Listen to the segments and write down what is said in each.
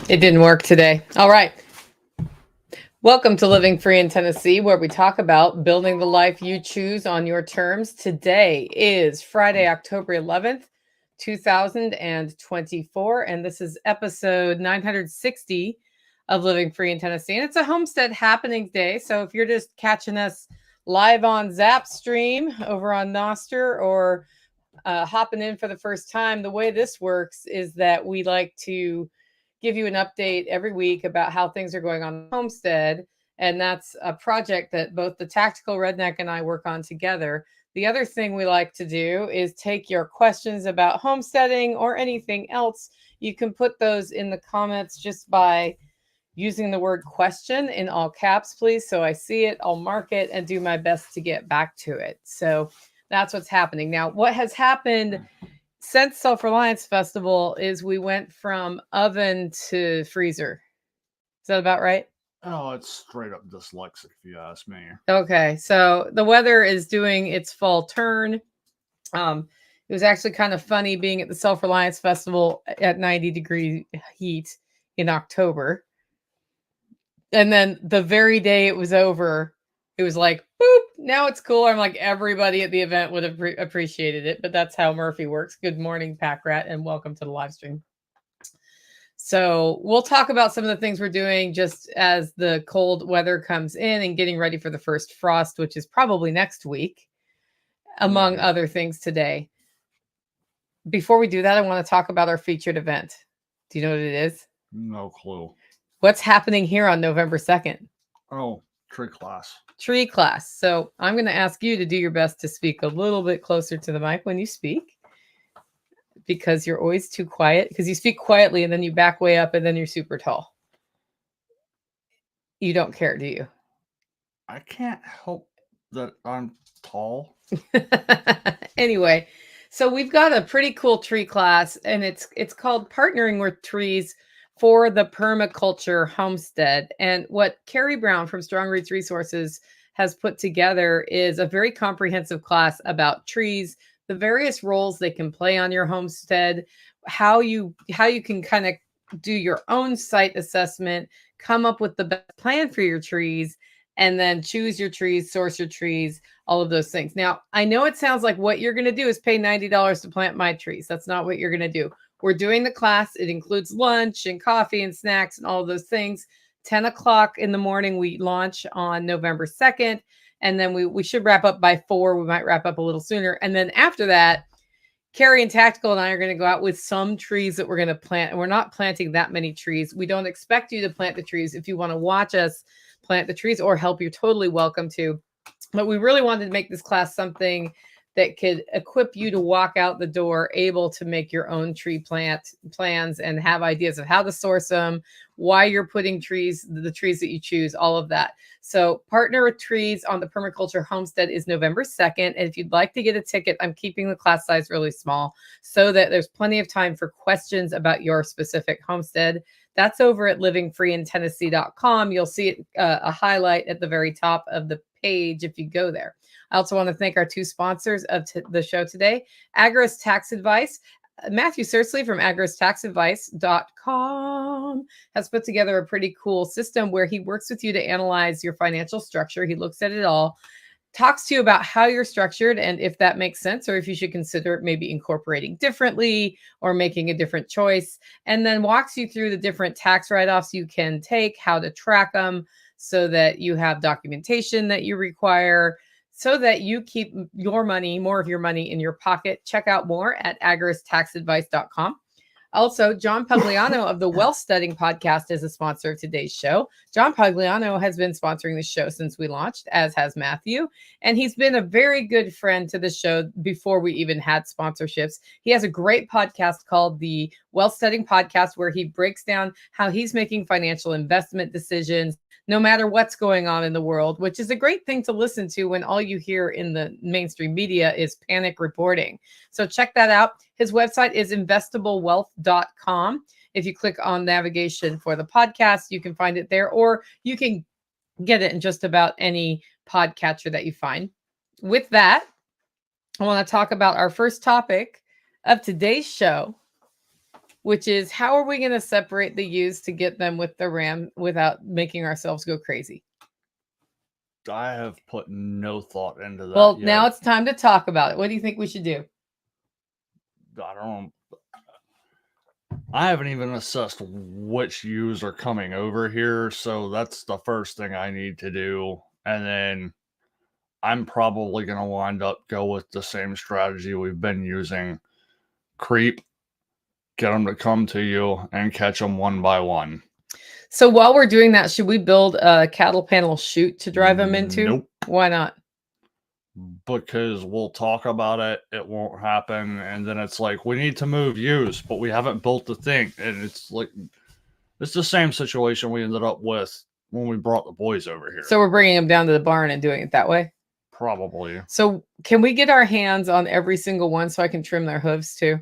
It didn't work today. All right. Welcome to Living Free in Tennessee, where we talk about building the life you choose on your terms. Today is Friday, October 11th, 2024, and this is episode 960 of Living Free in Tennessee. And it's a homestead happening day. So if you're just catching us live on Zapstream over on Noster or hopping in for the first time, the way this works is that we like to give you an update every week about how things are going on Homestead. And that's a project that both the Tactical Redneck and I work on together. The other thing we like to do is take your questions about homesteading or anything else. You can put those in the comments just by using the word question in all caps, please. So I see it, I'll mark it and do my best to get back to it. So that's what's happening. Now, what has happened since Self-Reliance Festival is we went from oven to freezer. Is that about right? Oh, it's straight up dyslexic, if you ask me. Okay, so the weather is doing its fall turn. It was actually kind of funny being at the Self-Reliance Festival at 90-degree heat in October. And then the very day it was over, it was like, boop, now it's cool. I'm like, everybody at the event would have appreciated it, but that's how Murphy works. Good morning, Pack Rat, and welcome to the live stream. So we'll talk about some of the things we're doing just as the cold weather comes in and getting ready for the first frost, which is probably next week, among other things today. Before we do that, I want to talk about our featured event. Do you know what it is? No clue. What's happening here on November 2nd? Oh, tree class. Tree class. So I'm going to ask you to do your best to speak a little bit closer to the mic when you speak, because you're always too quiet, because you speak quietly and then you back way up and then you're super tall. You don't care, do you? I can't help that I'm tall. Anyway, so we've got a pretty cool tree class, and it's called Partnering with Trees for the Permaculture Homestead. And what Carrie Brown from Strong Roots Resources has put together is a very comprehensive class about trees, the various roles they can play on your homestead, how you can kind of do your own site assessment, come up with the best plan for your trees, and then choose your trees, source your trees, all of those things. Now, I know it sounds like what you're going to do is pay $90 to plant my trees. That's not what you're going to do. We're doing the class. It includes lunch and coffee and snacks and all of those things. 10 o'clock in the morning, we launch on November 2nd. And then we should wrap up by 4. We might wrap up a little sooner. And then after that, Carrie and Tactical and I are going to go out with some trees that we're going to plant. And we're not planting that many trees. We don't expect you to plant the trees. If you want to watch us plant the trees or help, you're totally welcome to. But we really wanted to make this class something that could equip you to walk out the door able to make your own tree plans and have ideas of how to source them, why you're putting the trees that you choose, all of that. So Partner with Trees on the Permaculture Homestead is November 2nd. And if you'd like to get a ticket, I'm keeping the class size really small so that there's plenty of time for questions about your specific homestead. That's over at livingfreeintennessee.com. You'll see it, a highlight at the very top of the page if you go there. I also want to thank our two sponsors of the show today, Agris Tax Advice. Matthew Sursley from agristaxadvice.com has put together a pretty cool system where he works with you to analyze your financial structure. He looks at it all, talks to you about how you're structured and if that makes sense, or if you should consider maybe incorporating differently or making a different choice, and then walks you through the different tax write-offs you can take, how to track them so that you have documentation that you require, so that you keep your money, more of your money in your pocket. Check out more at agristaxadvice.com. Also, John Pugliano of the Wealth Studying Podcast is a sponsor of today's show. John Pugliano has been sponsoring the show since we launched, as has Matthew. And he's been a very good friend to the show before we even had sponsorships. He has a great podcast called the Wealth Studying Podcast, where he breaks down how he's making financial investment decisions no matter what's going on in the world, which is a great thing to listen to when all you hear in the mainstream media is panic reporting. So check that out. His website is investablewealth.com. If you click on navigation for the podcast, you can find it there, or you can get it in just about any podcatcher that you find. With that, I want to talk about our first topic of today's show, which is how are we going to separate the ewes to get them with the ram without making ourselves go crazy? I have put no thought into that Well, yet. now it's time to talk about it. What do you think we should do? I haven't even assessed which ewes are coming over here, so that's the first thing I need to do. And then I'm probably going to wind up go with the same strategy we've been using. Creep, get them to come to you, and catch them one by one. So while we're doing that, should we build a cattle panel chute to drive them into? Nope. Why not? Because we'll talk about it, it won't happen, and then it's like, we need to move ewes, but we haven't built the thing. And it's like, it's the same situation we ended up with when we brought the boys over here. So we're bringing them down to the barn and doing it that way? Probably. So can we get our hands on every single one so I can trim their hooves too?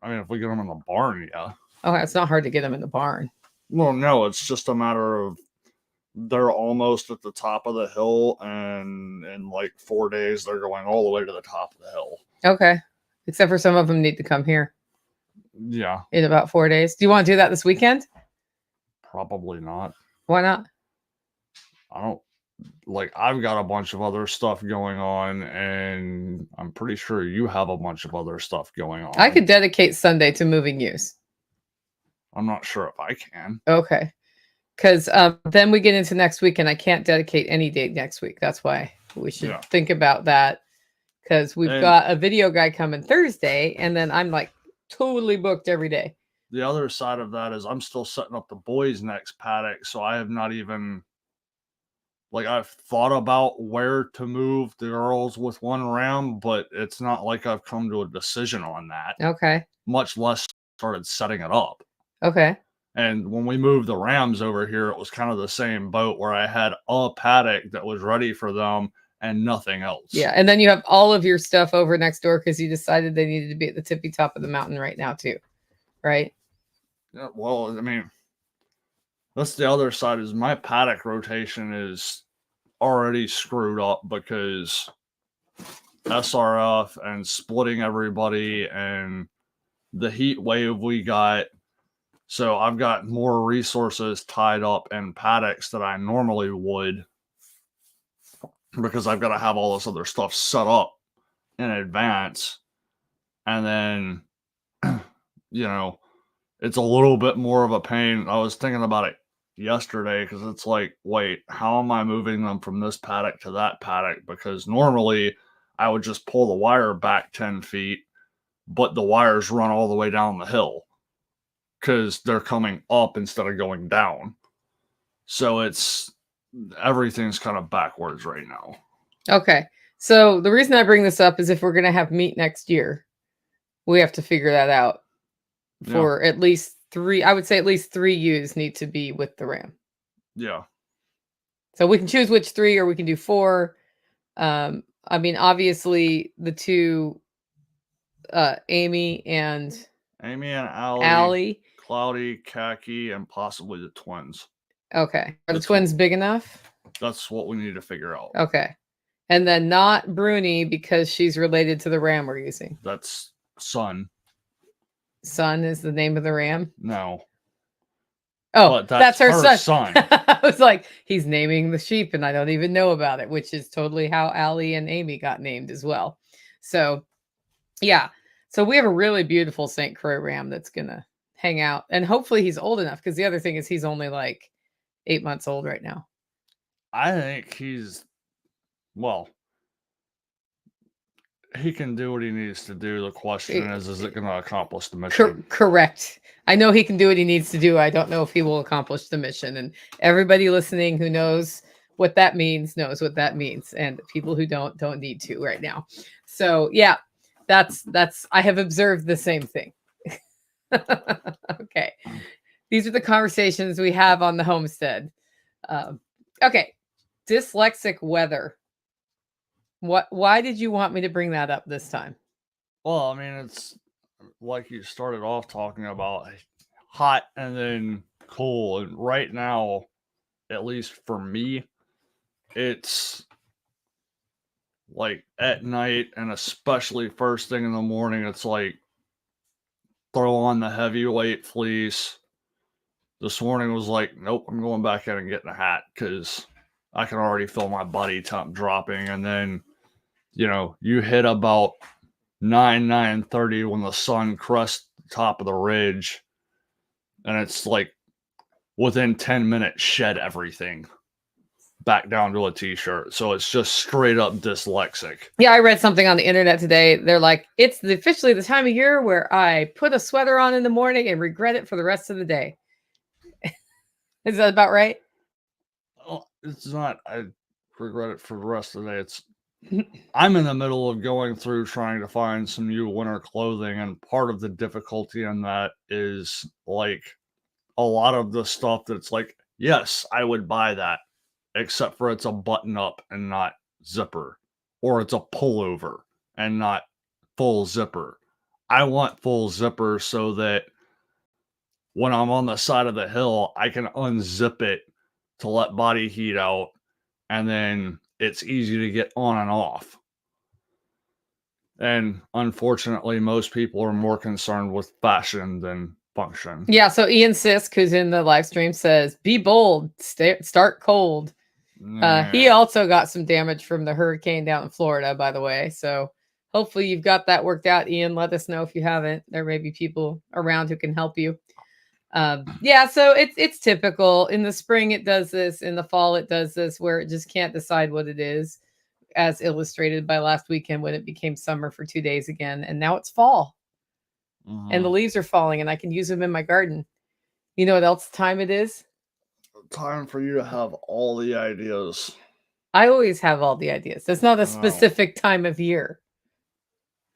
I mean, if we get them in the barn, yeah. Okay, it's not hard to get them in the barn. Well, no, it's just a matter of they're almost at the top of the hill, and in like 4 days, they're going all the way to the top of the hill. Okay. Except for some of them need to come here. Yeah. In about 4 days. Do you want to do that this weekend? Probably not. Why not? I don't, like, I've got a bunch of other stuff going on, and I'm pretty sure you have a bunch of other stuff going on. I could dedicate Sunday to moving ewes. I'm not sure if I can. Okay. Because then we get into next week and I can't dedicate any date next week. That's why we should think about that. Because we've got a video guy coming Thursday, and then I'm like totally booked every day. The other side of that is I'm still setting up the boys' next paddock, so I have not even, like, I've thought about where to move the girls with one ram, but it's not like I've come to a decision on that. Okay. Much less started setting it up. Okay. And when we moved the rams over here, it was kind of the same boat where I had a paddock that was ready for them and nothing else. Yeah. And then you have all of your stuff over next door because you decided they needed to be at the tippy top of the mountain right now too. Right? Yeah, well, I mean, that's the other side, is my paddock rotation is already screwed up because SRF and splitting everybody and the heat wave we got. So I've got more resources tied up in paddocks that I normally would, because I've got to have all this other stuff set up in advance. And then, you know, it's a little bit more of a pain. I was thinking about it yesterday because it's like, wait, how am I moving them from this paddock to that paddock? Because normally I would just pull the wire back 10 feet, but the wires run all the way down the hill because they're coming up instead of going down. So everything's kind of backwards right now. Okay. So the reason I bring this up is if we're going to have meat next year, we have to figure that out for at least 3. I would say at least 3 ewes need to be with the ram. Yeah. So we can choose which 3, or we can do 4. I mean, obviously the 2, Amy and Allie, Cloudy, Khaki, and possibly the twins. Okay. Are the twins big enough? That's what we need to figure out. Okay. And then not Bruni because she's related to the ram we're using. That's Sun. Sun is the name of the ram? No. Oh, that's her son. I was like, he's naming the sheep and I don't even know about it, which is totally how Allie and Amy got named as well. So, yeah. So we have a really beautiful St. Croix ram that's going to hang out. And hopefully he's old enough, because the other thing is he's only like 8 months old right now. I think he can do what he needs to do. The question is it going to accomplish the mission? Correct. I know he can do what he needs to do. I don't know if he will accomplish the mission. And everybody listening who knows what that means knows what that means. And people who don't need to right now. So yeah, that's I have observed the same thing. Okay. These are the conversations we have on the homestead. Okay. Dyslexic weather. Why did you want me to bring that up this time? Well, I mean, it's like you started off talking about hot and then cool. And right now, at least for me, it's like at night and especially first thing in the morning, it's like throw on the heavyweight fleece. This morning was like, nope, I'm going back in and getting a hat because I can already feel my body temp dropping. And then, you hit about 9:30 when the sun crests the top of the ridge, and it's like within 10 minutes, shed everything back down to a t-shirt. So it's just straight up dyslexic. Yeah, I read something on the internet today. They're like, it's officially the time of year where I put a sweater on in the morning and regret it for the rest of the day. Is that about right? Oh, it's not. I regret it for the rest of the day. It's I'm in the middle of going through trying to find some new winter clothing, and part of the difficulty in that is like a lot of the stuff that's like, yes, I would buy that, except for it's a button up and not zipper, or it's a pullover and not full zipper. I want full zipper so that when I'm on the side of the hill, I can unzip it to let body heat out, and then it's easy to get on and off. And unfortunately, most people are more concerned with fashion than function. Yeah, so Ian Sisk, who's in the live stream, says, be bold, start cold. He also got some damage from the hurricane down in Florida, by the way. So hopefully you've got that worked out, Ian. Let us know if you haven't. There may be people around who can help you. Yeah, so it's typical. In the spring, it does this. In the fall, it does this, where it just can't decide what it is, as illustrated by last weekend when it became summer for 2 days again. And now it's fall. And the leaves are falling, and I can use them in my garden. You know what else time it is? Time for you to have all the ideas. I always have all the ideas. It's not a specific time of year.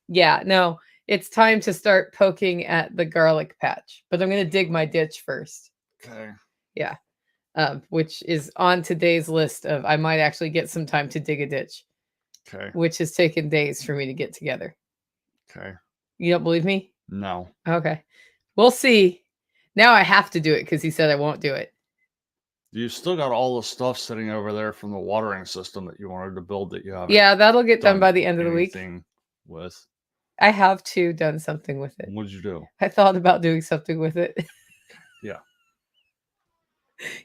Yeah, no, it's time to start poking at the garlic patch, but I'm going to dig my ditch first. Okay. Yeah. Which is on today's list of, I might actually get some time to dig a ditch. Okay. Which has taken days for me to get together. Okay. You don't believe me? No. Okay. We'll see. Now I have to do it because he said I won't do it. You still got all the stuff sitting over there from the watering system that you wanted to build that you haven't. Yeah, that'll get done by the end of the week. With. I have done something with it. What'd you do? I thought about doing something with it. Yeah.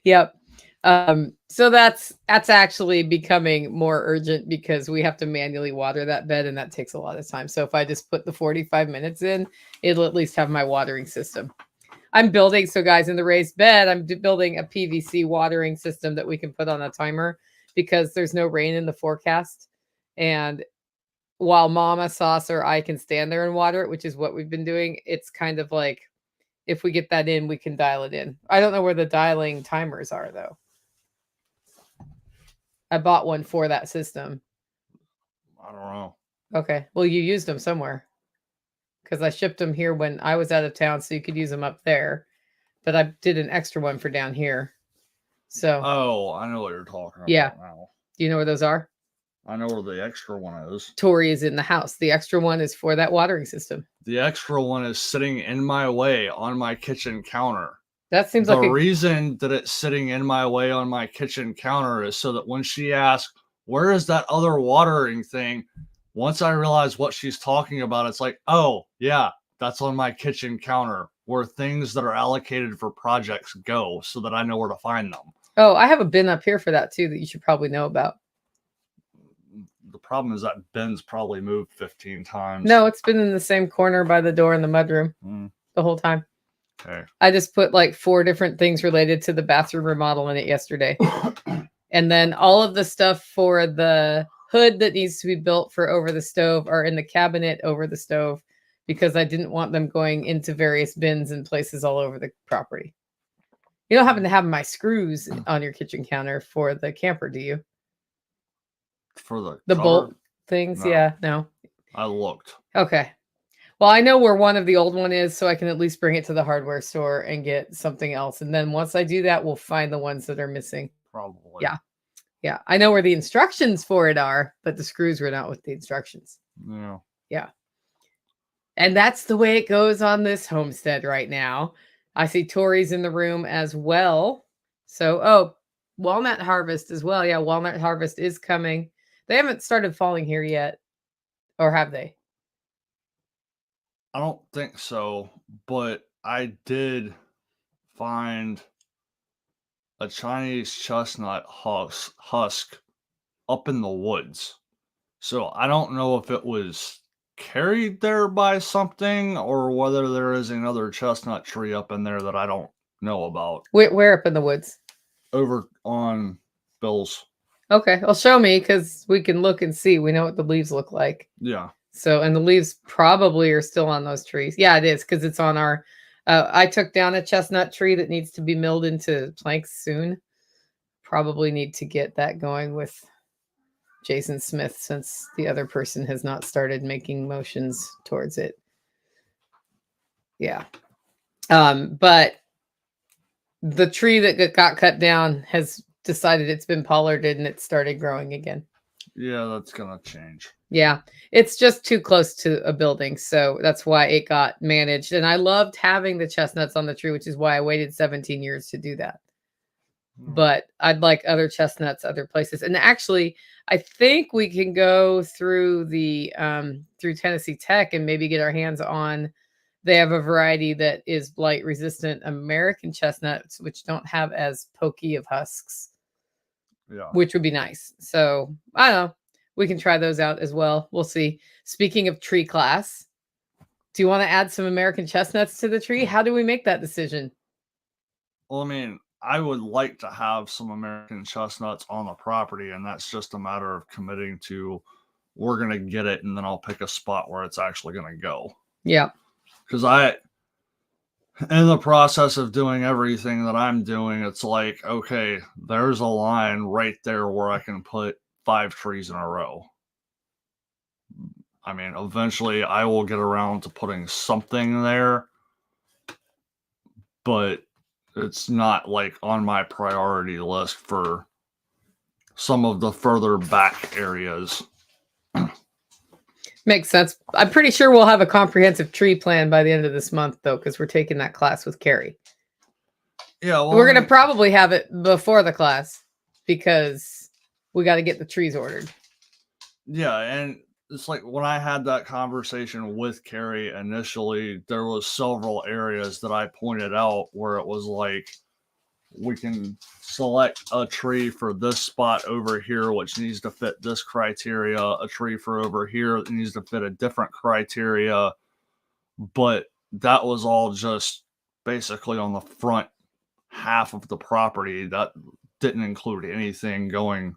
Yep. So that's actually becoming more urgent because we have to manually water that bed, and that takes a lot of time. So if I just put the 45 minutes in, it'll at least have my watering system. I'm building, so guys, in the raised bed, I'm building a PVC watering system that we can put on a timer because there's no rain in the forecast. And while Mama, Sauce, or I can stand there and water it, which is what we've been doing, it's kind of like, if we get that in, we can dial it in. I don't know where the dialing timers are, though. I bought one for that system. I don't know. Okay. Well, you used them somewhere. Because I shipped them here when I was out of town, so you could use them up there. But I did an extra one for down here. So. Oh, I know what you're talking about now. Do you know where those are? I know where the extra one is. Tori is in the house. The extra one is for that watering system. The extra one is sitting in my way on my kitchen counter. That seems the like reason that it's sitting in my way on my kitchen counter is so that when she asks, where is that other watering thing? Once I realize what she's talking about, it's like, oh, yeah, that's on my kitchen counter where things that are allocated for projects go so that I know where to find them. Oh, I have a bin up here for that, too, that you should probably know about. The problem is that bin's probably moved 15 times. No, it's been in the same corner by the door in the mudroom the whole time. Okay. I just put like 4 different things related to the bathroom remodel in it yesterday. And then all of the stuff for the hood that needs to be built for over the stove are in the cabinet over the stove because I didn't want them going into various bins and places all over the property. You don't happen to have my screws on your kitchen counter for the camper, do you? For the bolt things? No. Yeah, no. I looked. Okay. Well, I know where one of the old one is, so I can at least bring it to the hardware store and get something else. And then once I do that, we'll find the ones that are missing. Probably. Yeah. Yeah. I know where the instructions for it are, but the screws were not with the instructions. Yeah. Yeah. And that's the way it goes on this homestead right now. I see Tori's in the room as well. So, Walnut Harvest as well. Yeah, Walnut Harvest is coming. They haven't started falling here yet. Or have they? I don't think so, but I did find a Chinese chestnut husk up in the woods. So I don't know if it was carried there by something or whether there is another chestnut tree up in there that I don't know about. Where up in the woods? Over on Bill's. Okay, well, show me because we can look and see. We know what the leaves look like. Yeah. So, and the leaves probably are still on those trees. Yeah, it is because it's on our. I took down a chestnut tree that needs to be milled into planks soon. Probably need to get that going with Jason Smith since the other person has not started making motions towards it. Yeah. But the tree that got cut down has decided it's been pollarded and it started growing again. Yeah, that's gonna change. Yeah, it's just too close to a building, so that's why it got managed. And I loved having the chestnuts on the tree, which is why I waited 17 years to do that. But I'd like other chestnuts other places. And actually, I think we can go through the through Tennessee Tech and maybe get our hands on. They have a variety that is blight resistant American chestnuts, which don't have as pokey of husks. Yeah. Which would be nice. So I don't know. We can try those out as well. We'll see. Speaking of tree class, do you want to add some American chestnuts to the tree? How do we make that decision? Well, I mean, I would like to have some American chestnuts on the property, and that's just a matter of committing to we're going to get it, and then I'll pick a spot where it's actually going to go. Yeah. Because in the process of doing everything that I'm doing, it's like, okay, there's a line right there where I can put 5 trees in a row. I mean, eventually I will get around to putting something there, but it's not like on my priority list for some of the further back areas. Makes sense. I'm pretty sure we'll have a comprehensive tree plan by the end of this month, though, because we're taking that class with Carrie. Yeah, well, we're going to probably have it before the class because we got to get the trees ordered. Yeah, and it's like when I had that conversation with Carrie initially, there was several areas that I pointed out where it was like, we can select a tree for this spot over here, which needs to fit this criteria, a tree for over here that needs to fit a different criteria. But that was all just basically on the front half of the property. That didn't include anything going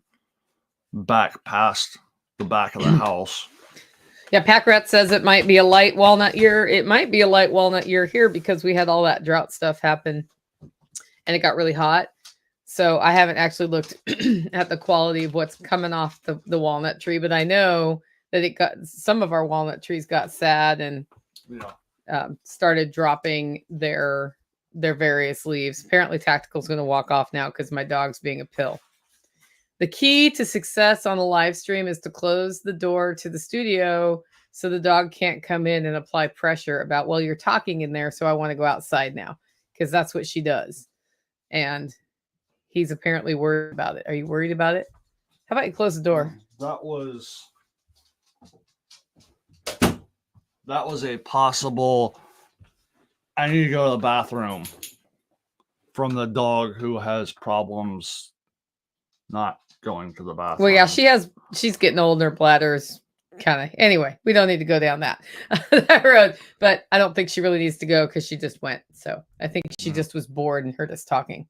back past the back of the house. Yeah, Pack Rat says it might be a light walnut year. It might be a light walnut year here because we had all that drought stuff happen and it got really hot. So I haven't actually looked at the quality of what's coming off the walnut tree, but I know that it got some of our walnut trees got sad and started dropping their various leaves. Apparently Tactical's going to walk off now because my dog's being a pill. The key to success on a live stream is to close the door to the studio so the dog can't come in and apply pressure about, well, you're talking in there, so I want to go outside now, because that's what she does. And he's apparently worried about it. Are you worried about it? How about you close the door? That was a possible, I need to go to the bathroom from the dog who has problems not going to the bathroom. Well, yeah, she's getting old and her bladder's kind of, anyway, we don't need to go down that road, but I don't think she really needs to go because she just went. So I think she just was bored and heard us talking.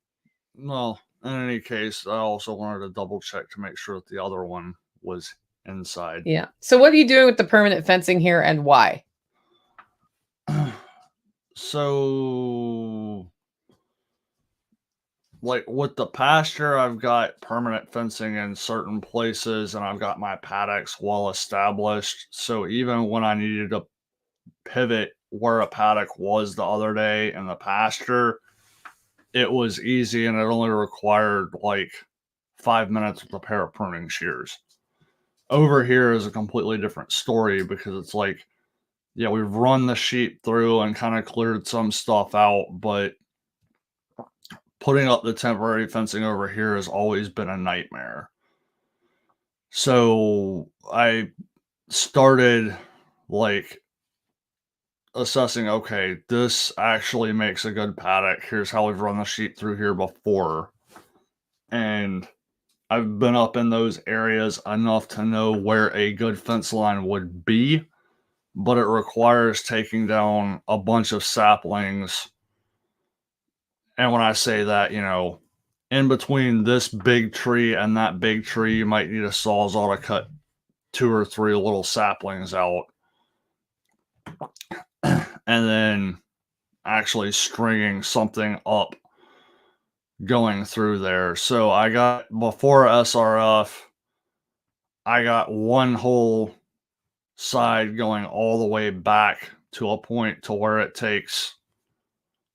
Well, in any case, I also wanted to double check to make sure that the other one was inside. Yeah. So what are you doing with the permanent fencing here and why? So, like with the pasture, I've got permanent fencing in certain places and I've got my paddocks well established. So even when I needed to pivot where a paddock was the other day in the pasture, it was easy and it only required like 5 minutes with a pair of pruning shears. Over here is a completely different story because it's like, yeah, we've run the sheep through and kind of cleared some stuff out, but putting up the temporary fencing over here has always been a nightmare. So I started like assessing, okay, this actually makes a good paddock. Here's how we've run the sheep through here before. And I've been up in those areas enough to know where a good fence line would be, but it requires taking down a bunch of saplings. And when I say that, in between this big tree and that big tree, you might need a sawzall to cut 2 or 3 little saplings out. And then actually stringing something up going through there. So I got, before SRF, I got one whole side going all the way back to a point to where it takes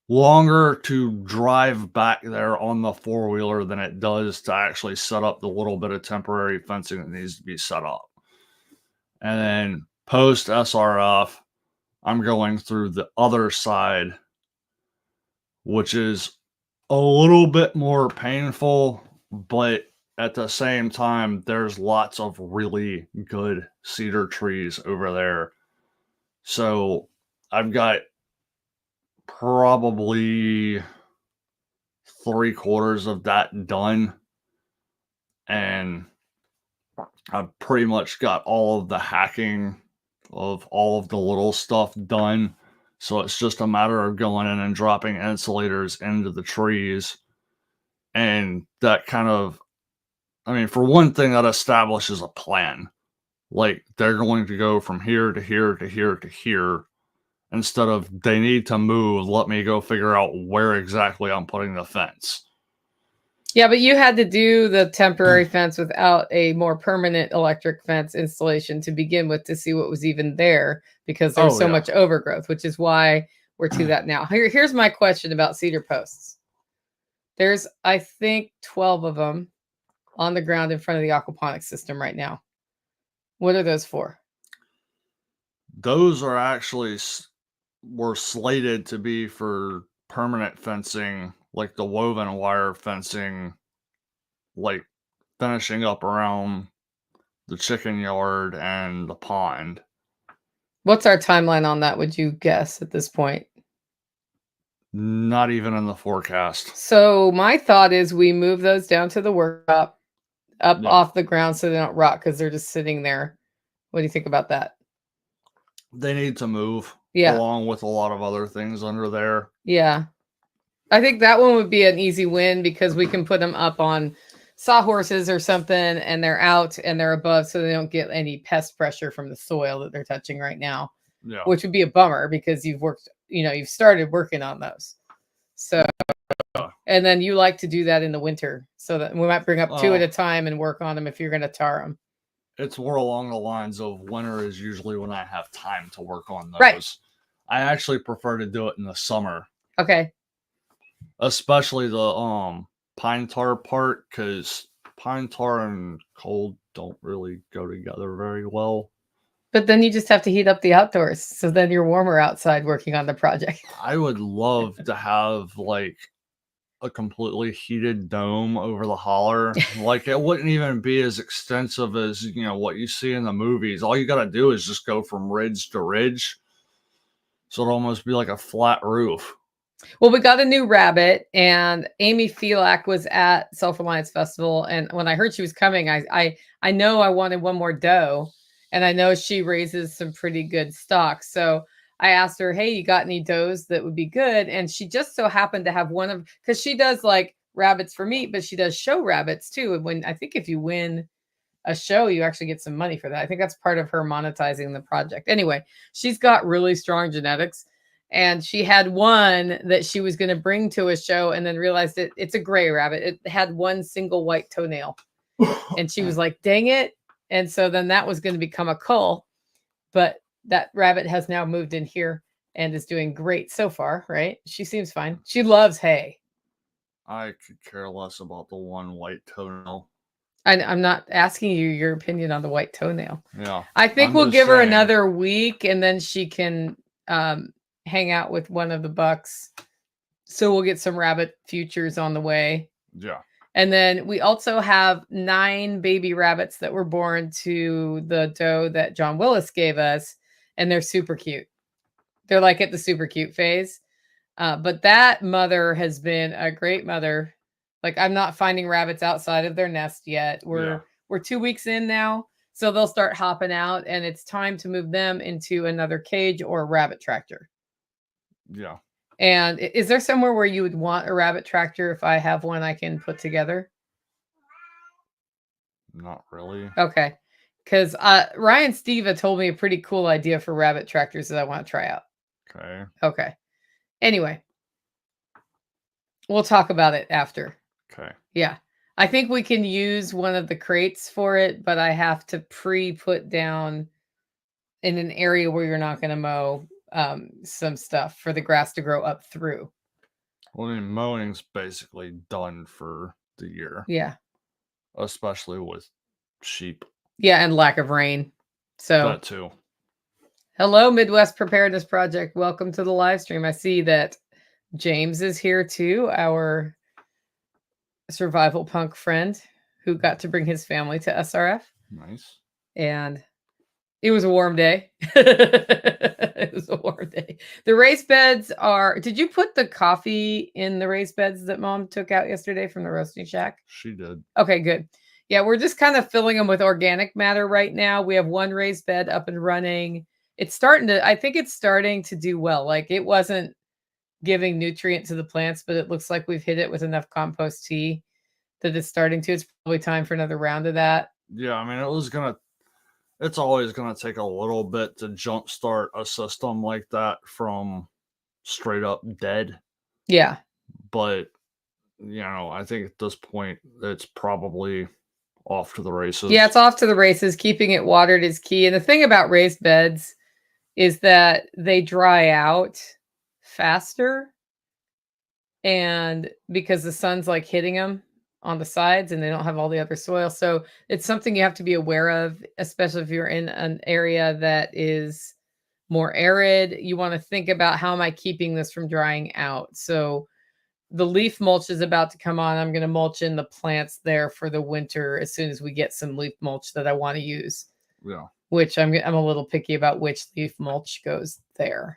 longer to drive back there on the four-wheeler than it does to actually set up the little bit of temporary fencing that needs to be set up. And then post SRF, I'm going through the other side, which is a little bit more painful, but at the same time, there's lots of really good cedar trees over there. So I've got probably 3/4 of that done, and I've pretty much got all of the hacking of all of the little stuff done. So it's just a matter of going in and dropping insulators into the trees. And that kind of, I mean, for one thing, that establishes a plan. Like, they're going to go from here to here to here to here, instead of they need to move, let me go figure out where exactly I'm putting the fence. Yeah, but you had to do the temporary fence without a more permanent electric fence installation to begin with, to see what was even there, because there's so much overgrowth, which is why we're to that now. Here's my question about cedar posts. There's, I think, 12 of them on the ground in front of the aquaponics system right now. What are those for? Those are actually were slated to be for permanent fencing, like the woven wire fencing, like finishing up around the chicken yard and the pond. What's our timeline on that, would you guess, at this point? Not even in the forecast. So my thought is we move those down to the workshop, up off the ground, so they don't rot, because they're just sitting there. What do you think about that? They need to move, Yeah, along with a lot of other things under there. yeah. I think that one would be an easy win, because we can put them up on sawhorses or something, and they're out and they're above, so they don't get any pest pressure from the soil that they're touching right now. Yeah. Which would be a bummer, because you've started working on those. So, and then you like to do that in the winter, so that we might bring up 2 at a time and work on them if you're going to tar them. It's more along the lines of winter is usually when I have time to work on those. Right. I actually prefer to do it in the summer. Okay. Especially the pine tar part, because pine tar and cold don't really go together very well. But then you just have to heat up the outdoors, so then you're warmer outside working on the project. I would love to have like a completely heated dome over the holler. Like, it wouldn't even be as extensive as what you see in the movies. All you got to do is just go from ridge to ridge, so it'd almost be like a flat roof. Well, we got a new rabbit, and Amy Felak was at Self-Reliance Festival, and when I heard she was coming, I know I wanted one more doe, and I know she raises some pretty good stock. So I asked her, hey, you got any does that would be good? And she just so happened to have one of, because she does like rabbits for meat, but she does show rabbits too. And when I think if you win a show, you actually get some money for that. I think that's part of her monetizing the project. Anyway, she's got really strong genetics. And she had one that she was going to bring to a show, and then realized it's a gray rabbit. It had one single white toenail. And she was like, dang it. And so then that was going to become a cull. But that rabbit has now moved in here and is doing great so far, right? She seems fine. She loves hay. I could care less about the one white toenail. I'm not asking you your opinion on the white toenail. Yeah. I think we'll give her another week, and then she can hang out with one of the bucks. So we'll get some rabbit futures on the way. Yeah. And then we also have 9 baby rabbits that were born to the doe that John Willis gave us, and they're super cute. They're like at the super cute phase. But that mother has been a great mother. Like, I'm not finding rabbits outside of their nest yet. We're 2 weeks in now, so they'll start hopping out, and it's time to move them into another cage or a rabbit tractor. Yeah. And is there somewhere where you would want a rabbit tractor if I have one I can put together? Not really. Okay. Because Ryan Steva told me a pretty cool idea for rabbit tractors that I want to try out. Okay. Okay. Anyway, we'll talk about it after. Okay. Yeah. I think we can use one of the crates for it, but I have to put down in an area where you're not going to mow some stuff for the grass to grow up through. Well, I mean, mowing's basically done for the year. Yeah. Especially with sheep. Yeah, and lack of rain. So that too. Hello, Midwest Preparedness Project. Welcome to the live stream. I see that James is here too, our survival punk friend who got to bring his family to SRF. Nice. And it was a warm day. It was a warm day. The raised beds are... Did you put the coffee in the raised beds that Mom took out yesterday from the roasting shack? She did. Okay, good. Yeah, we're just kind of filling them with organic matter right now. We have one raised bed up and running. I think it's starting to do well. Like, it wasn't giving nutrient to the plants, but it looks like we've hit it with enough compost tea that it's starting to. It's probably time for another round of that. Yeah, I mean, it's always gonna take a little bit to jumpstart a system like that from straight up dead. Yeah. But, I think at this point, it's probably off to the races. Yeah, it's off to the races. Keeping it watered is key. And the thing about raised beds is that they dry out faster. And because the sun's like hitting them on the sides and they don't have all the other soil. So it's something you have to be aware of, especially if you're in an area that is more arid. You want to think about, how am I keeping this from drying out? So the leaf mulch is about to come on. I'm going to mulch in the plants there for the winter as soon as we get some leaf mulch that I want to use. Yeah. Which I'm a little picky about which leaf mulch goes there.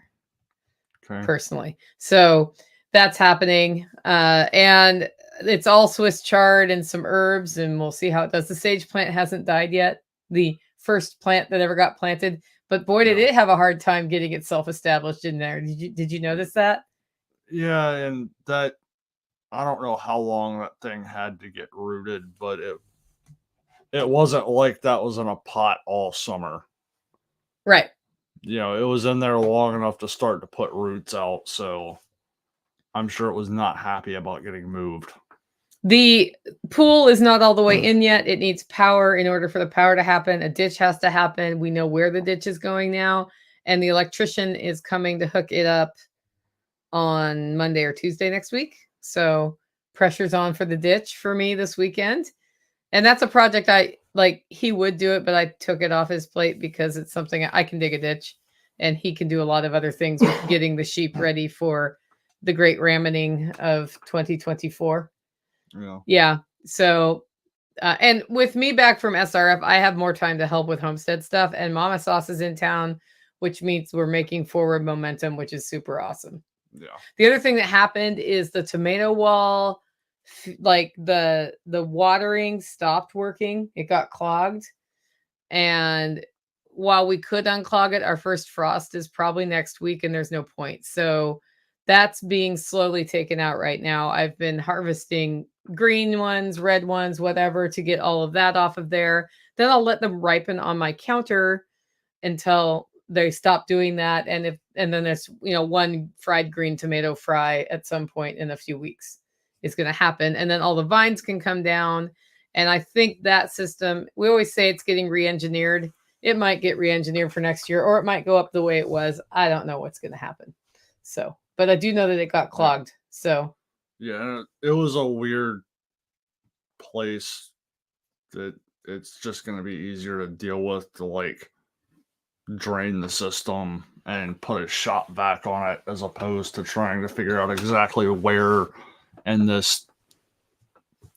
Okay. Personally. So that's happening. And it's all Swiss chard and some herbs, and we'll see how it does. The sage plant hasn't died yet. The first plant that ever got planted, but boy, did it have a hard time getting itself established in there. Did you notice that? Yeah, and that, I don't know how long that thing had to get rooted, but it wasn't like that was in a pot all summer. Right. It was in there long enough to start to put roots out, so I'm sure it was not happy about getting moved. The pool is not all the way in yet. It needs power. In order for the power to happen, a ditch has to happen. We know where the ditch is going now, and the electrician is coming to hook it up on Monday or Tuesday next week. So pressure's on for the ditch for me this weekend. And that's a project he would do it, but I took it off his plate because it's something I can dig a ditch, and he can do a lot of other things with getting the sheep ready for the great rammening of 2024. Yeah. So, and with me back from SRF, I have more time to help with homestead stuff, and Mama Sauce is in town, which means we're making forward momentum, which is super awesome. Yeah. The other thing that happened is the tomato wall, like the watering stopped working. It got clogged. And while we could unclog it, our first frost is probably next week, and there's no point. So that's being slowly taken out right now. I've been harvesting green ones, red ones, whatever, to get all of that off of there. Then I'll let them ripen on my counter until they stop doing that. And then there's, one fried green tomato fry at some point in a few weeks is going to happen. And then all the vines can come down. And I think that system, we always say it's getting re-engineered. It might get re-engineered for next year, or it might go up the way it was. I don't know what's going to happen. So, but I do know that it got clogged. So yeah, it was a weird place that it's just going to be easier to deal with to drain the system and put a shop vac on it, as opposed to trying to figure out exactly where in this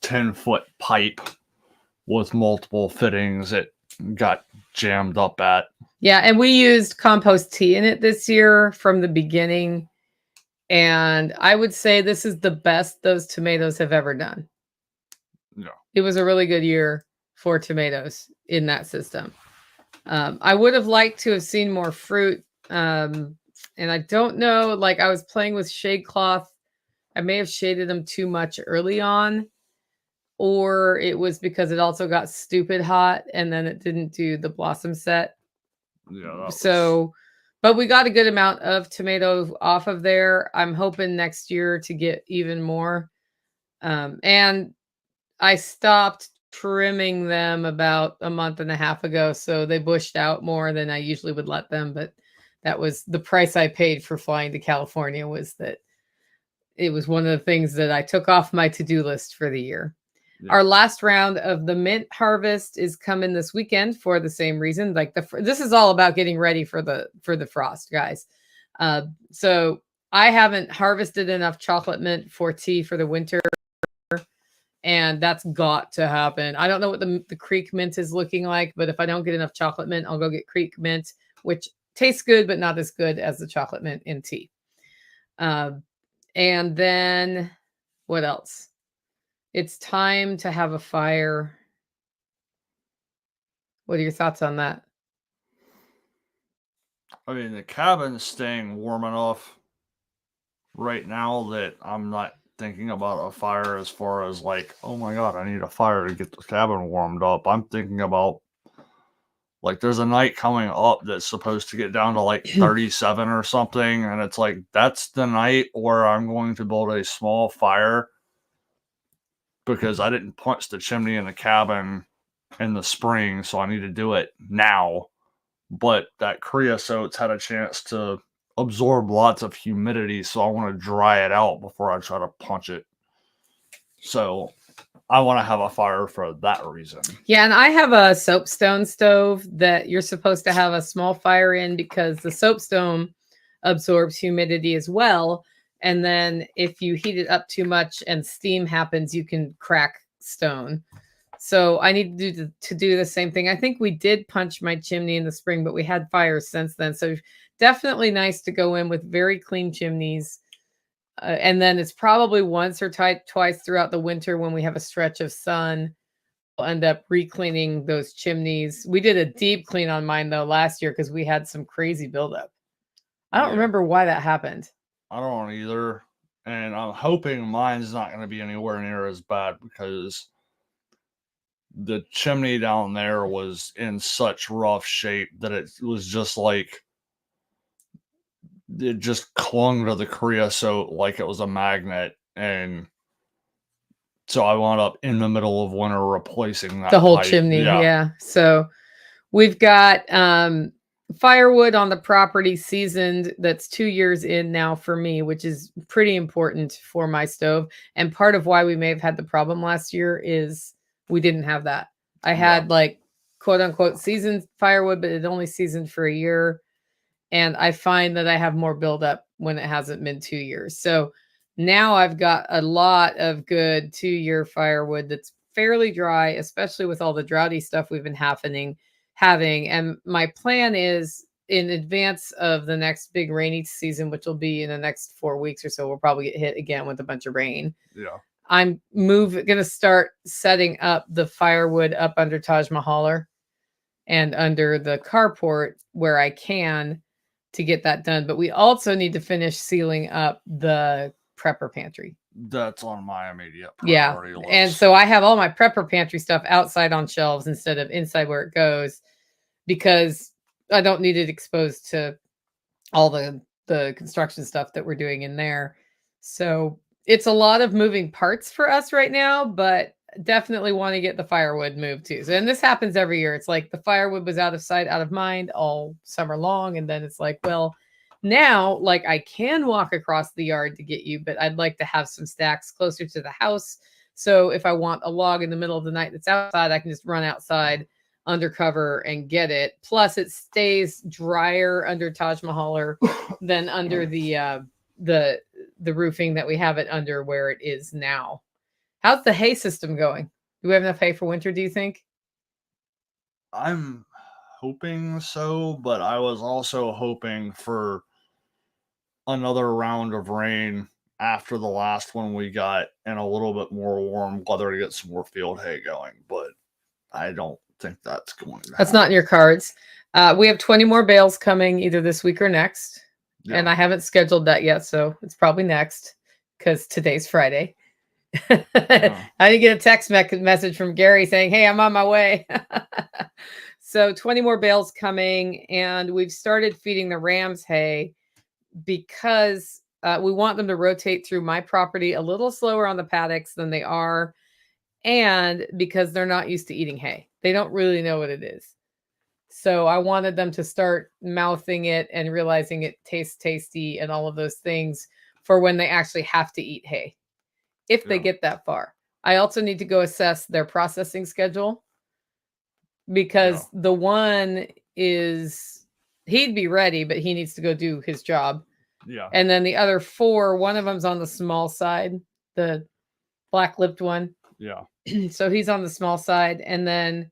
10-foot pipe with multiple fittings it got jammed up at. Yeah, and we used compost tea in it this year from the beginning. And I would say this is the best those tomatoes have ever done. Yeah. It was a really good year for tomatoes in that system. I would have liked to have seen more fruit. And I don't know, like I was playing with shade cloth. I may have shaded them too much early on, or it was because it also got stupid hot and then it didn't do the blossom set. Yeah. So, but we got a good amount of tomatoes off of there. I'm hoping next year to get even more. And I stopped trimming them about a month and a half ago, so they bushed out more than I usually would let them, but that was the price I paid for flying to California, was that it was one of the things that I took off my to-do list for the year. Yeah. Our last round of the mint harvest is coming this weekend for the same reason. Like this is all about getting ready for the frost, guys. So I haven't harvested enough chocolate mint for tea for the winter, and that's got to happen. I don't know what the creek mint is looking like, but if I don't get enough chocolate mint, I'll go get creek mint, which tastes good, but not as good as the chocolate mint in tea. And then what else? It's time to have a fire. What are your thoughts on that? I mean, the cabin's staying warm enough right now that I'm not thinking about a fire as far as like, oh my God, I need a fire to get the cabin warmed up. I'm thinking about like there's a night coming up that's supposed to get down to like 37 or something. And it's like, that's the night where I'm going to build a small fire because I didn't punch the chimney in the cabin in the spring. So I need to do it now. But that creosote's had a chance to absorb lots of humidity. So I want to dry it out before I try to punch it. So I want to have a fire for that reason. Yeah, and I have a soapstone stove that you're supposed to have a small fire in because the soapstone absorbs humidity as well. And then if you heat it up too much and steam happens, you can crack stone. So I need to do the same thing. I think we did punch my chimney in the spring, but we had fires since then. So definitely nice to go in with very clean chimneys. And then it's probably once or twice throughout the winter when we have a stretch of sun, we'll end up re-cleaning those chimneys. We did a deep clean on mine though last year because we had some crazy buildup. I don't remember why that happened. I don't either. And I'm hoping mine's not going to be anywhere near as bad because the chimney down there was in such rough shape that it was just like it just clung to the creosote like it was a magnet. And so I wound up in the middle of winter replacing that the whole chimney. Yeah. So we've got firewood on the property seasoned. That's 2 years in now for me, which is pretty important for my stove. And part of why we may have had the problem last year is we didn't have that. I had like quote unquote seasoned firewood, but it only seasoned for a year. And I find that I have more buildup when it hasn't been 2 years. So now I've got a lot of good 2-year firewood that's fairly dry, especially with all the droughty stuff we've been having. And my plan is in advance of the next big rainy season, which will be in the next 4 weeks or so, we'll probably get hit again with a bunch of rain. Yeah. I'm going to start setting up the firewood up under Taj Mahaler and under the carport where I can to get that done. But we also need to finish sealing up the prepper pantry. That's on my immediate priority list. And so I have all my prepper pantry stuff outside on shelves instead of inside where it goes because I don't need it exposed to all the construction stuff that we're doing in there. So it's a lot of moving parts for us right now, but definitely want to get the firewood moved too. So, and this happens every year. It's like the firewood was out of sight, out of mind all summer long. And then it's like, well, now like I can walk across the yard to get you, but I'd like to have some stacks closer to the house. So if I want a log in the middle of the night that's outside, I can just run outside undercover and get it. Plus it stays drier under Taj Mahaler than under the roofing that we have it under where it is now. How's the hay system going? Do we have enough hay for winter, do you think? I'm hoping so, but I was also hoping for another round of rain after the last one we got and a little bit more warm weather to get some more field hay going, but I don't think that's going to That's happen. not in your cards. We have 20 more bales coming either this week or next. Yeah. And I haven't scheduled that yet, so it's probably next because today's Friday. I didn't get a text message from Gary saying, "Hey, I'm on my way." So 20 more bales coming, and we've started feeding the rams hay because we want them to rotate through my property a little slower on the paddocks than they are, and because they're not used to eating hay. They don't really know what it is. So I wanted them to start mouthing it and realizing it tastes tasty and all of those things for when they actually have to eat hay, if they get that far. I also need to go assess their processing schedule because the one he'd be ready, but he needs to go do his job. Yeah. And then the other 4, one of them's on the small side, the black-lipped one. Yeah. So he's on the small side. And then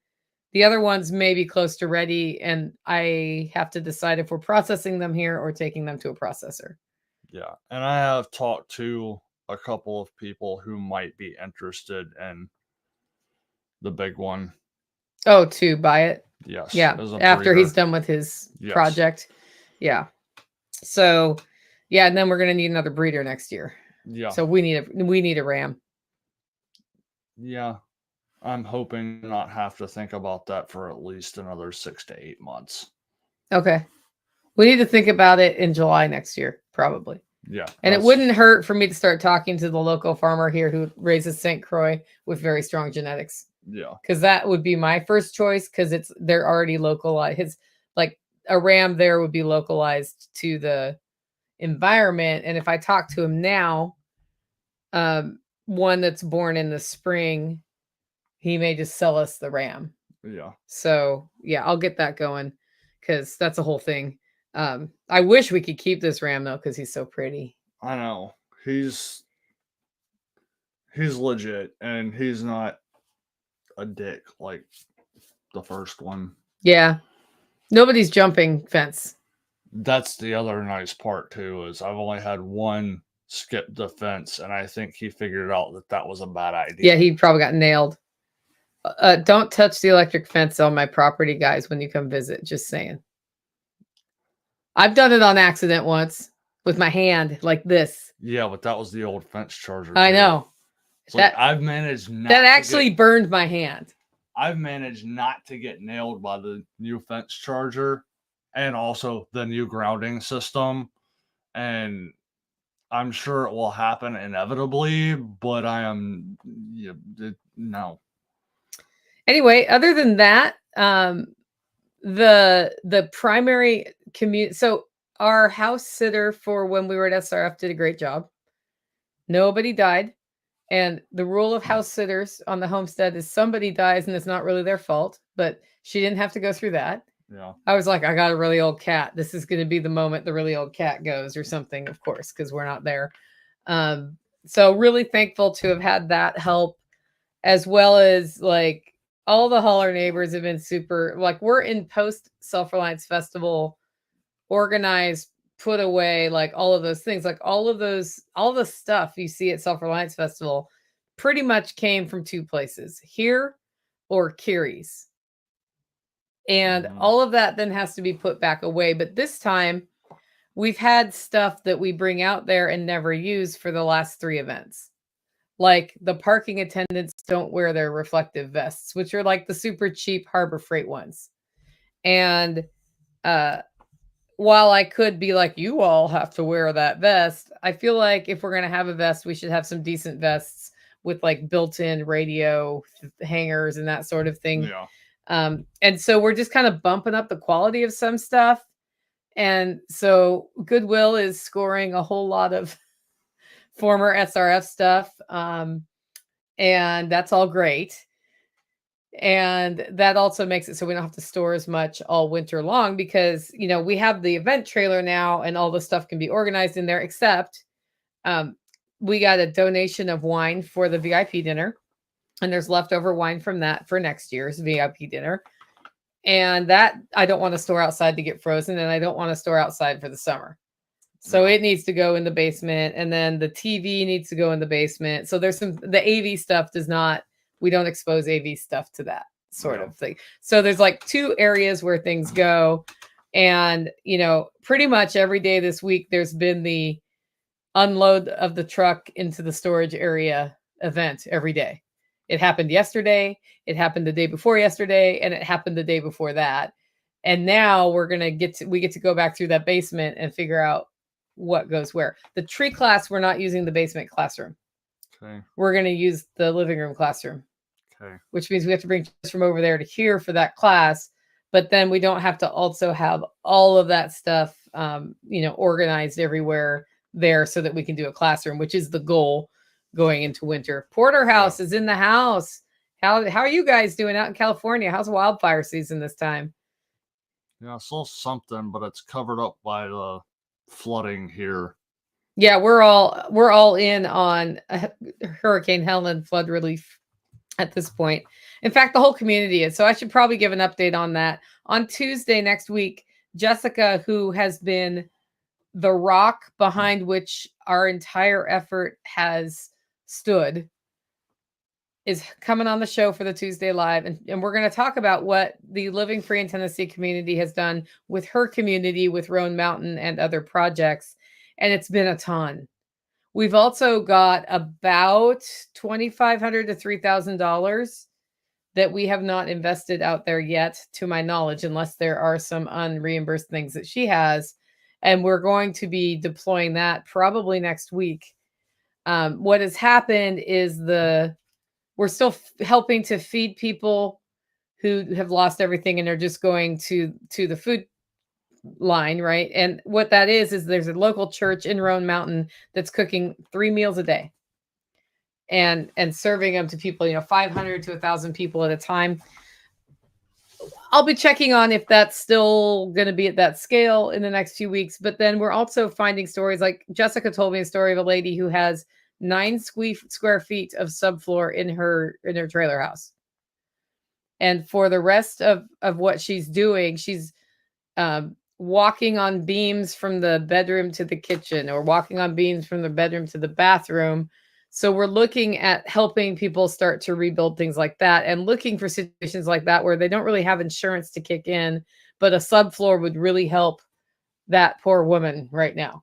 the other one's maybe close to ready. And I have to decide if we're processing them here or taking them to a processor. Yeah. And I have talked to a couple of people who might be interested in the big one. Oh, to buy it? Yes. Yeah. After he's done with his project. Yeah. So, yeah. And then we're going to need another breeder next year. Yeah. So we need a ram. Yeah. I'm hoping not have to think about that for at least another 6 to 8 months. Okay. We need to think about it in July next year, probably. Yeah. And it wouldn't hurt for me to start talking to the local farmer here who raises St. Croix with very strong genetics. Yeah. Because that would be my first choice because they're already localized. Like a ram there would be localized to the environment. And if I talk to him now, one that's born in the spring, he may just sell us the ram. Yeah. So yeah, I'll get that going because that's a whole thing. I wish we could keep this ram though because he's so pretty. I know. He's legit and he's not a dick like the first one. Yeah. Nobody's jumping fence. That's the other nice part too, is I've only had one skip the fence and I think he figured out that was a bad idea. Yeah, he probably got nailed. Don't touch the electric fence on my property, guys, when you come visit. Just saying. I've done it on accident once with my hand like this. Yeah, but that was the old fence charger. I know. It's like I've managed not that actually burned my hand. I've managed not to get nailed by the new fence charger and also the new grounding system. And I'm sure it will happen inevitably, but I am no. Anyway, other than that, the primary community. So our house sitter for when we were at SRF did a great job. Nobody died. And the rule of house sitters on the homestead is somebody dies and it's not really their fault, but she didn't have to go through that. Yeah. I was like, I got a really old cat. This is going to be the moment the really old cat goes or something, of course, because we're not there. So really thankful to have had that help, as well as like all the Holler neighbors have been super, like we're in post Self-Reliance Festival, organized, put away, like all of those things, like all the stuff you see at Self-Reliance Festival pretty much came from 2 places, here or Kiri's. And all of that then has to be put back away. But this time we've had stuff that we bring out there and never use for the last 3 events. Like the parking attendants don't wear their reflective vests, which are like the super cheap Harbor Freight ones. And while I could be like, you all have to wear that vest, I feel like if we're going to have a vest, we should have some decent vests with like built-in radio hangers and that sort of thing. Yeah. And so we're just kind of bumping up the quality of some stuff. And so Goodwill is scoring a whole lot of former SRF stuff. And that's all great. And that also makes it so we don't have to store as much all winter long because, you know, we have the event trailer now and all the stuff can be organized in there, except we got a donation of wine for the VIP dinner. And there's leftover wine from that for next year's VIP dinner. And that I don't want to store outside to get frozen, and I don't want to store outside for the summer. So Yeah. it needs to go in the basement, and then the TV needs to go in the basement. So there's the AV stuff does not, we don't expose AV stuff to that sort Yeah. of thing. So there's like 2 areas where things go. And, pretty much every day this week, there's been the unload of the truck into the storage area event every day. It happened yesterday, it happened the day before yesterday, and it happened the day before that. And now we get to go back through that basement and figure out what goes where. The tree class, we're not using the basement classroom. Okay. We're going to use the living room classroom. Okay. Which means we have to bring just from over there to here for that class. But then we don't have to also have all of that stuff, organized everywhere there so that we can do a classroom, which is the goal going into winter. Porterhouse is in the house. How are you guys doing out in California? How's wildfire season this time? Yeah, I saw something, but it's covered up by the flooding here. Yeah, we're all in on Hurricane Helen flood relief at this point. In fact, the whole community is. So I should probably give an update on that. On Tuesday next week, Jessica, who has been the rock behind which our entire effort has stood, is coming on the show for the Tuesday Live. And we're going to talk about what the Living Free in Tennessee community has done with her community, with Roan Mountain and other projects. And it's been a ton. We've also got about $2,500 to $3,000 that we have not invested out there yet, to my knowledge, unless there are some unreimbursed things that she has. And we're going to be deploying that probably next week. What has happened is we're still helping to feed people who have lost everything and are just going to the food line, right? And what that is there's a local church in Roan Mountain that's cooking 3 meals a day and serving them to people, 500 to 1,000 people at a time. I'll be checking on if that's still going to be at that scale in the next few weeks. But then we're also finding stories, like Jessica told me a story of a lady who has 9 square feet of subfloor in her trailer house. And for the rest of what she's doing, she's walking on beams from the bedroom to the kitchen, or walking on beams from the bedroom to the bathroom. So we're looking at helping people start to rebuild things like that, and looking for situations like that where they don't really have insurance to kick in, but a subfloor would really help that poor woman right now.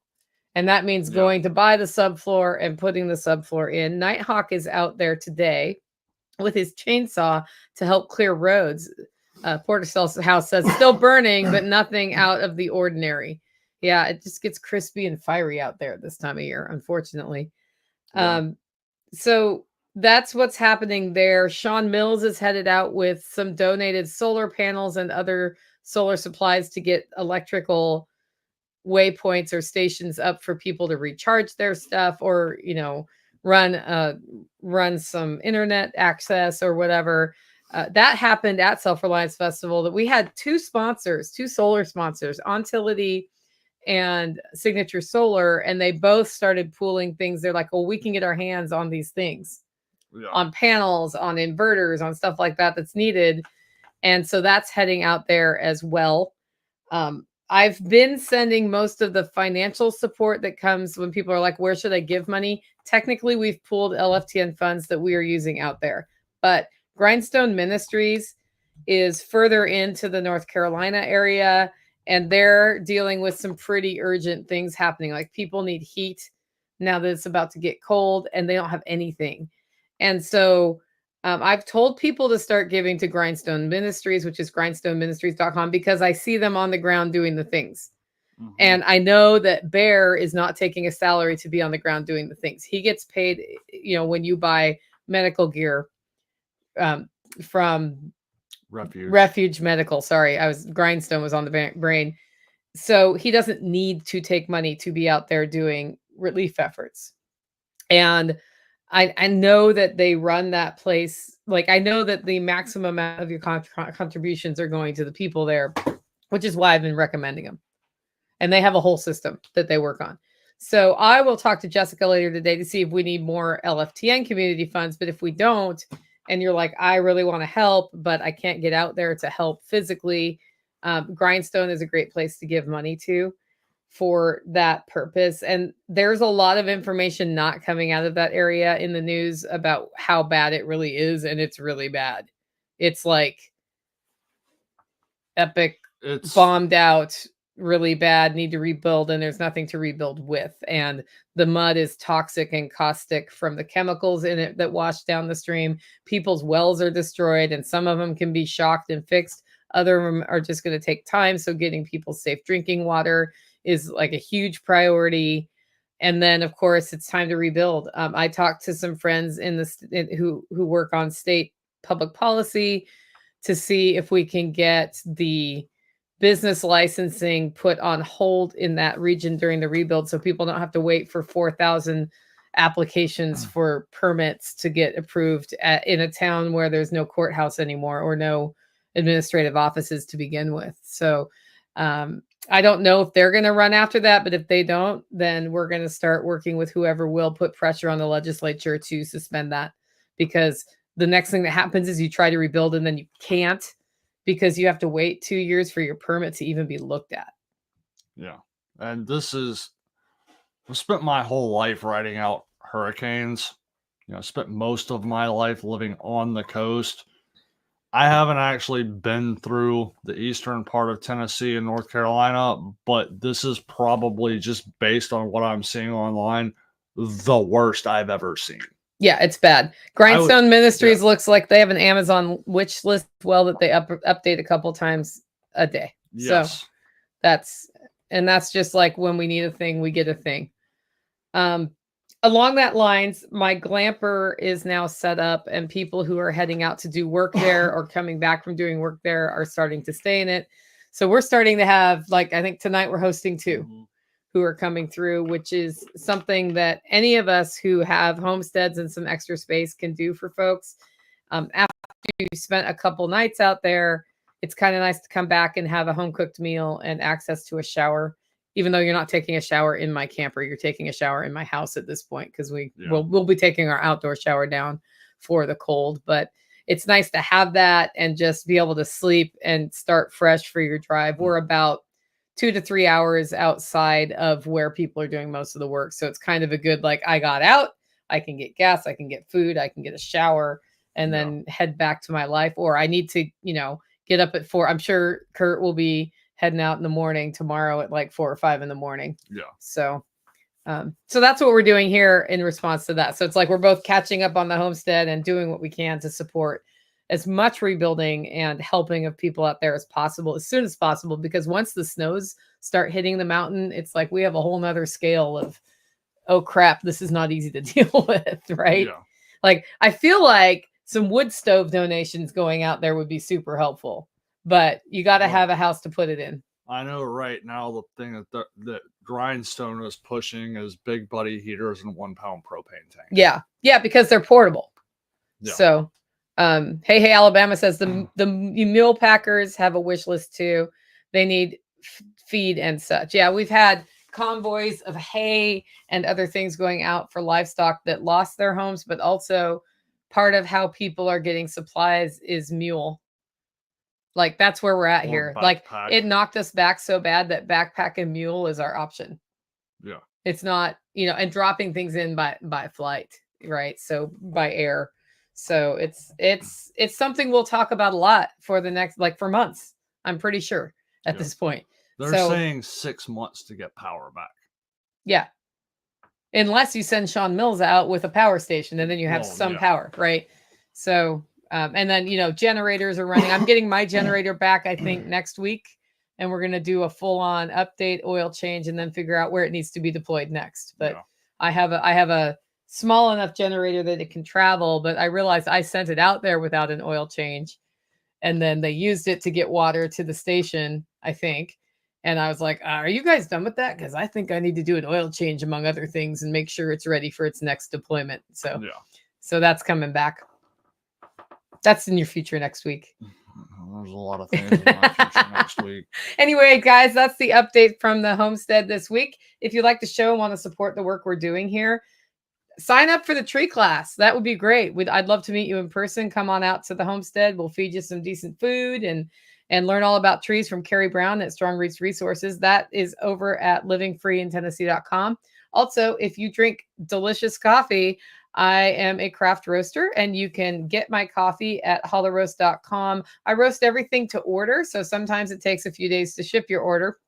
And that means going to buy the subfloor and putting the subfloor in. Nighthawk is out there today with his chainsaw to help clear roads. Portercell's house says still burning, but nothing out of the ordinary. Yeah, it just gets crispy and fiery out there this time of year, unfortunately. So that's what's happening there. Sean Mills is headed out with some donated solar panels and other solar supplies to get electrical waypoints or stations up for people to recharge their stuff, or run some internet access or whatever. That happened at Self-Reliance Festival, that we had 2 solar sponsors, Ontility and Signature Solar, and they both started pooling things. They're like, well, we can get our hands on these things, on panels, on inverters, on stuff like that that's needed. And so that's heading out there as well. I've been sending most of the financial support that comes when people are like, where should I give money? Technically, we've pooled LFTN funds that we are using out there. But Grindstone Ministries is further into the North Carolina area, and they're dealing with some pretty urgent things happening. Like, people need heat now that it's about to get cold, and they don't have anything. And so I've told people to start giving to Grindstone Ministries, which is grindstoneministries.com, because I see them on the ground doing the things. Mm-hmm. And I know that Bear is not taking a salary to be on the ground doing the things. He gets paid, when you buy medical gear from Refuge Medical. Sorry, Grindstone was on the brain. So he doesn't need to take money to be out there doing relief efforts. And I know that they run that place. Like, I know that the maximum amount of your contributions are going to the people there, which is why I've been recommending them. And they have a whole system that they work on. So I will talk to Jessica later today to see if we need more LFTN community funds. But if we don't, and you're like, I really want to help, but I can't get out there to help physically, Grindstone is a great place to give money to for that purpose. And there's a lot of information not coming out of that area in the news about how bad it really is. And it's really bad. It's like epic, It's bombed out, really bad, need to rebuild, and there's nothing to rebuild with. And the mud is toxic and caustic from the chemicals in it that wash down the stream. People's wells are destroyed, and some of them can be shocked and fixed. Other of them are just going to take time. So getting people safe drinking water is like a huge priority. And then, of course, it's time to rebuild. I talked to some friends who work on state public policy to see if we can get the business licensing put on hold in that region during the rebuild, so people don't have to wait for 4,000 applications for permits to get approved in a town where there's no courthouse anymore or no administrative offices to begin with. So I don't know if they're going to run after that, but if they don't, then we're going to start working with whoever will put pressure on the legislature to suspend that, because the next thing that happens is you try to rebuild and then you can't, because you have to wait 2 years for your permit to even be looked at. Yeah. And I've spent my whole life riding out hurricanes. I spent most of my life living on the coast. I haven't actually been through the eastern part of Tennessee and North Carolina, but this is probably, just based on what I'm seeing online, the worst I've ever seen. Yeah, it's bad. Grindstone Ministries looks like they have an Amazon wish list that they update a couple times a day. Yes. So that's just like when we need a thing, we get a thing. Along that lines, my glamper is now set up, and people who are heading out to do work there or coming back from doing work there are starting to stay in it. So we're starting to have, like, I think tonight we're hosting 2 who are coming through, which is something that any of us who have homesteads and some extra space can do for folks. After you spent a couple nights out there, it's kind of nice to come back and have a home cooked meal and access to a shower. Even though you're not taking a shower in my camper, you're taking a shower in my house at this point, because we'll be taking our outdoor shower down for the cold. But it's nice to have that and just be able to sleep and start fresh for your drive. We're about 2 to 3 hours outside of where people are doing most of the work. So it's kind of a good, like, I got out, I can get gas, I can get food, I can get a shower, and then head back to my life. Or I need to, get up at 4. I'm sure Kurt will be heading out in the morning tomorrow at like 4 or 5 in the morning. Yeah. So that's what we're doing here in response to that. So it's like we're both catching up on the homestead and doing what we can to support as much rebuilding and helping of people out there as possible, as soon as possible, because once the snows start hitting the mountain, it's like we have a whole nother scale of, oh crap, this is not easy to deal with, right? Yeah. Like, I feel like some wood stove donations going out there would be super helpful, but you got to have a house to put it in. I know right now the thing that Grindstone is pushing is big buddy heaters and 1 pound propane tank. Yeah. Yeah. Because they're portable. Yeah. So, Hey, Alabama says the mule packers have a wish list too. They need feed and such. Yeah. We've had convoys of hay and other things going out for livestock that lost their homes, but also part of how people are getting supplies is mule. Like, that's where we're at here. Backpack. Like, it knocked us back so bad that backpack and mule is our option. Yeah. It's not, and dropping things in by flight, right? So by air. So it's something we'll talk about a lot for the next, like, for months, I'm pretty sure at this point. They're saying 6 months to get power back. Yeah. Unless you send Sean Mills out with a power station, and then you have some power, right? So, and then, generators are running. I'm getting my generator back, I think, next week. And we're going to do a full-on update, oil change, and then figure out where it needs to be deployed next. But I have a small enough generator that it can travel, but I realized I sent it out there without an oil change. And then they used it to get water to the station, I think. And I was like, are you guys done with that? Because I think I need to do an oil change, among other things, and make sure it's ready for its next deployment. So, so that's coming back. That's in your future next week. There's a lot of things in my future next week. Anyway, guys, that's the update from the homestead this week. If you like the show and want to support the work we're doing here, sign up for the tree class. That would be great. I'd love to meet you in person. Come on out to the homestead. We'll feed you some decent food and learn all about trees from Carrie Brown at Strong Roots Resources. That is over at livingfreeintennessee.com. Also, if you drink delicious coffee, I am a craft roaster, and you can get my coffee at hollerroast.com. I roast everything to order, so sometimes it takes a few days to ship your order,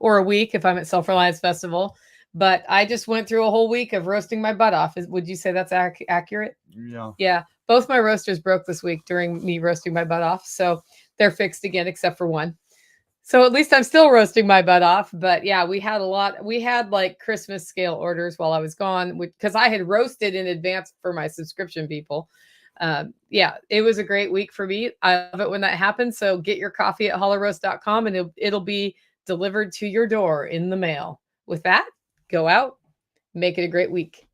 or a week if I'm at Self-Reliance Festival. But I just went through a whole week of roasting my butt off. Would you say that's accurate? Yeah. Yeah. Both my roasters broke this week during me roasting my butt off. So they're fixed again, except for one. So at least I'm still roasting my butt off. But yeah, we had a lot. We had like Christmas scale orders while I was gone, because I had roasted in advance for my subscription people. Yeah, it was a great week for me. I love it when that happens. So get your coffee at hollerroast.com, and it'll be delivered to your door in the mail. With that, go out, make it a great week.